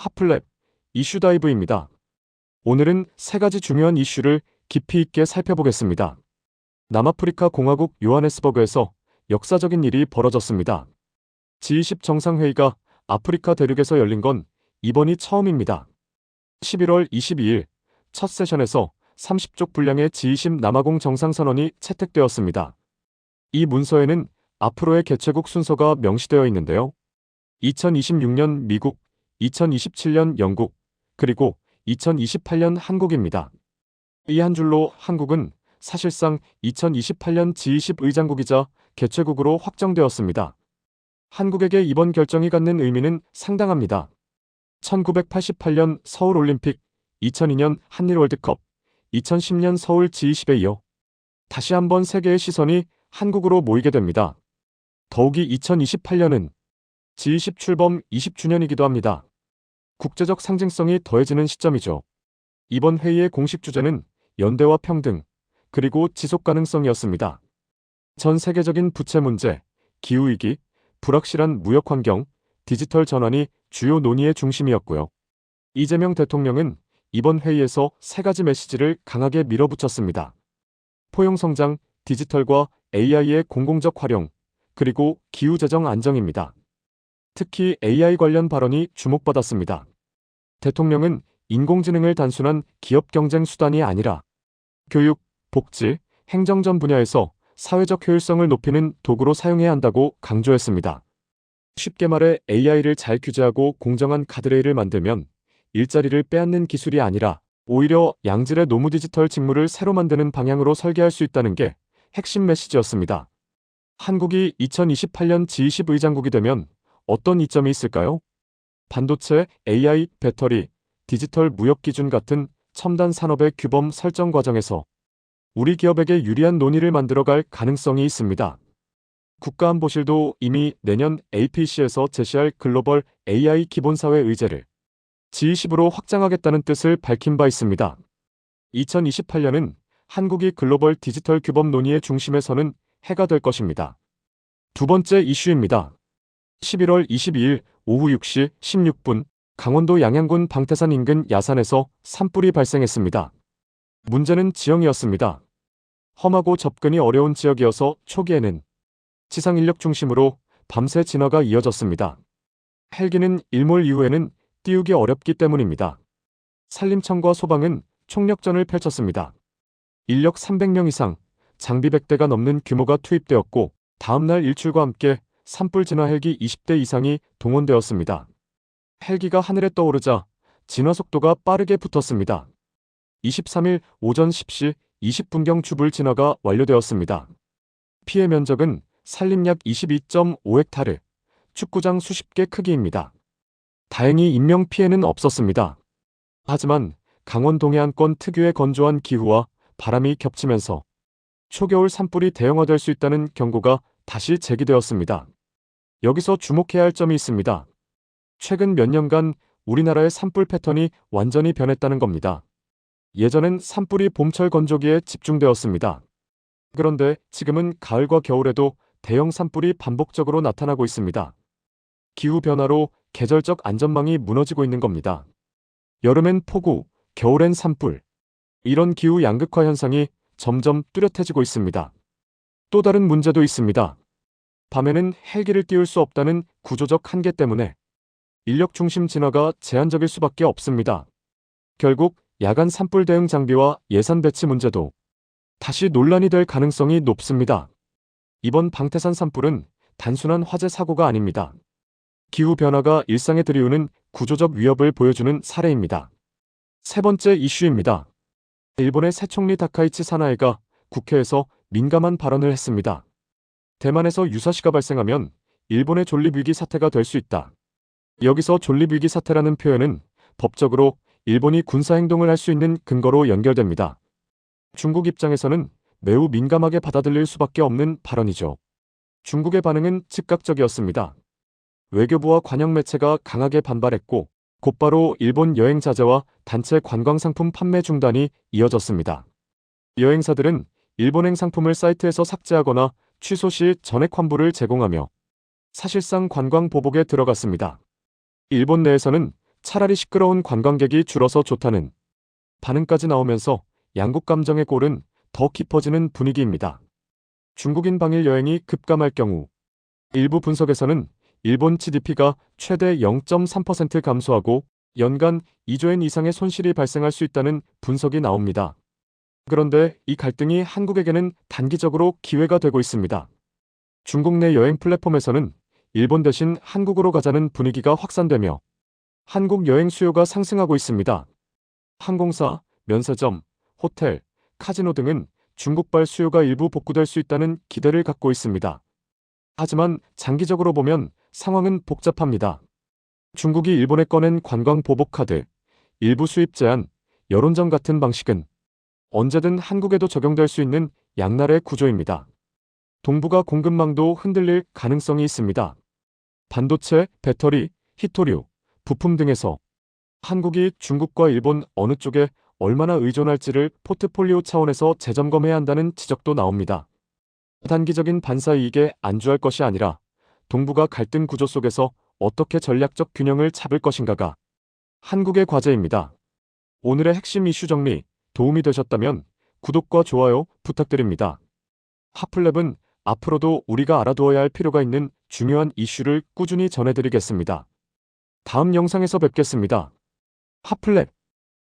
핫플랩 이슈 다이브입니다. 오늘은 세 가지 중요한 이슈를 깊이 있게 살펴보겠습니다. 남아프리카 공화국 요하네스버그에서 역사적인 일이 벌어졌습니다. G20 정상회의가 아프리카 대륙에서 열린 건 이번이 처음입니다. 11월 22일 첫 세션에서 30쪽 분량의 G20 남아공 정상선언이 채택되었습니다. 이 문서에는 앞으로의 개최국 순서가 명시되어 있는데요. 2026년 미국, 2027년 영국, 그리고 2028년 한국입니다. 이 한 줄로 한국은 사실상 2028년 G20 의장국이자 개최국으로 확정되었습니다. 한국에게 이번 결정이 갖는 의미는 상당합니다. 1988년 서울올림픽, 2002년 한일 월드컵, 2010년 서울 G20에 이어 다시 한번 세계의 시선이 한국으로 모이게 됩니다. 더욱이 2028년은 G20 출범 20주년이기도 합니다. 국제적 상징성이 더해지는 시점이죠. 이번 회의의 공식 주제는 연대와 평등, 그리고 지속 가능성이었습니다. 전 세계적인 부채 문제, 기후위기, 불확실한 무역 환경, 디지털 전환이 주요 논의의 중심이었고요. 이재명 대통령은 이번 회의에서 세 가지 메시지를 강하게 밀어붙였습니다. 포용성장, 디지털과 AI의 공공적 활용, 그리고 기후재정 안정입니다. 특히 AI 관련 발언이 주목받았습니다. 대통령은 인공지능을 단순한 기업 경쟁 수단이 아니라 교육, 복지, 행정전 분야에서 사회적 효율성을 높이는 도구로 사용해야 한다고 강조했습니다. 쉽게 말해 AI를 잘 규제하고 공정한 가드레일을 만들면 일자리를 빼앗는 기술이 아니라 오히려 양질의 노무 디지털 직무를 새로 만드는 방향으로 설계할 수 있다는 게 핵심 메시지였습니다. 한국이 2028년 G20 의장국이 되면 어떤 이점이 있을까요? 반도체, AI, 배터리, 디지털 무역 기준 같은 첨단 산업의 규범 설정 과정에서 우리 기업에게 유리한 논의를 만들어갈 가능성이 있습니다. 국가안보실도 이미 내년 APC에서 제시할 글로벌 AI 기본사회 의제를 G20으로 확장하겠다는 뜻을 밝힌 바 있습니다. 2028년은 한국이 글로벌 디지털 규범 논의의 중심에 서는 해가 될 것입니다. 두 번째 이슈입니다. 11월 22일 오후 6시 16분 강원도 양양군 방태산 인근 야산에서 산불이 발생했습니다. 문제는 지형이었습니다. 험하고 접근이 어려운 지역이어서 초기에는 지상인력 중심으로 밤새 진화가 이어졌습니다. 헬기는 일몰 이후에는 띄우기 어렵기 때문입니다. 산림청과 소방은 총력전을 펼쳤습니다. 인력 300명 이상, 장비 100대가 넘는 규모가 투입되었고 다음날 일출과 함께 산불 진화 헬기 20대 이상이 동원되었습니다. 헬기가 하늘에 떠오르자 진화 속도가 빠르게 붙었습니다. 23일 오전 10시 20분경 주불 진화가 완료되었습니다. 피해 면적은 산림 약 22.5헥타르, 축구장 수십 개 크기입니다. 다행히 인명 피해는 없었습니다. 하지만 강원 동해안권 특유의 건조한 기후와 바람이 겹치면서 초겨울 산불이 대형화될 수 있다는 경고가 다시 제기되었습니다. 여기서 주목해야 할 점이 있습니다. 최근 몇 년간 우리나라의 산불 패턴이 완전히 변했다는 겁니다. 예전엔 산불이 봄철 건조기에 집중되었습니다. 그런데 지금은 가을과 겨울에도 대형 산불이 반복적으로 나타나고 있습니다. 기후변화로 계절적 안전망이 무너지고 있는 겁니다. 여름엔 폭우, 겨울엔 산불. 이런 기후 양극화 현상이 점점 뚜렷해지고 있습니다. 또 다른 문제도 있습니다. 밤에는 헬기를 띄울 수 없다는 구조적 한계 때문에 인력 중심 진화가 제한적일 수밖에 없습니다. 결국 야간 산불 대응 장비와 예산 배치 문제도 다시 논란이 될 가능성이 높습니다. 이번 방태산 산불은 단순한 화재 사고가 아닙니다. 기후변화가 일상에 들이우는 구조적 위협을 보여주는 사례입니다. 세 번째 이슈입니다. 일본의 새 총리 다카이치 사나에가 국회에서 민감한 발언을 했습니다. 대만에서 유사시가 발생하면 일본의 존립위기 사태가 될 수 있다. 여기서 존립위기 사태라는 표현은 법적으로 일본이 군사행동을 할 수 있는 근거로 연결됩니다. 중국 입장에서는 매우 민감하게 받아들일 수밖에 없는 발언이죠. 중국의 반응은 즉각적이었습니다. 외교부와 관영 매체가 강하게 반발했고 곧바로 일본 여행 자제와 단체 관광상품 판매 중단이 이어졌습니다. 여행사들은 일본행 상품을 사이트에서 삭제하거나 취소 시 전액 환불을 제공하며 사실상 관광 보복에 들어갔습니다. 일본 내에서는 차라리 시끄러운 관광객이 줄어서 좋다는 반응까지 나오면서 양국 감정의 골은 더 깊어지는 분위기입니다. 중국인 방일 여행이 급감할 경우 일부 분석에서는 일본 GDP가 최대 0.3% 감소하고 연간 2조 엔 이상의 손실이 발생할 수 있다는 분석이 나옵니다. 그런데 이 갈등이 한국에게는 단기적으로 기회가 되고 있습니다. 중국 내 여행 플랫폼에서는 일본 대신 한국으로 가자는 분위기가 확산되며 한국 여행 수요가 상승하고 있습니다. 항공사, 면세점, 호텔, 카지노 등은 중국발 수요가 일부 복구될 수 있다는 기대를 갖고 있습니다. 하지만 장기적으로 보면 상황은 복잡합니다. 중국이 일본에 꺼낸 관광 보복 카드, 일부 수입 제한, 여론전 같은 방식은 언제든 한국에도 적용될 수 있는 양날의 구조입니다. 동북아 공급망도 흔들릴 가능성이 있습니다. 반도체, 배터리, 히토류, 부품 등에서 한국이 중국과 일본 어느 쪽에 얼마나 의존할지를 포트폴리오 차원에서 재점검해야 한다는 지적도 나옵니다. 단기적인 반사이익에 안주할 것이 아니라 동북아 갈등 구조 속에서 어떻게 전략적 균형을 잡을 것인가가 한국의 과제입니다. 오늘의 핵심 이슈 정리 도움이 되셨다면 구독과 좋아요 부탁드립니다. 핫플랩은 앞으로도 우리가 알아두어야 할 필요가 있는 중요한 이슈를 꾸준히 전해드리겠습니다. 다음 영상에서 뵙겠습니다. 핫플랩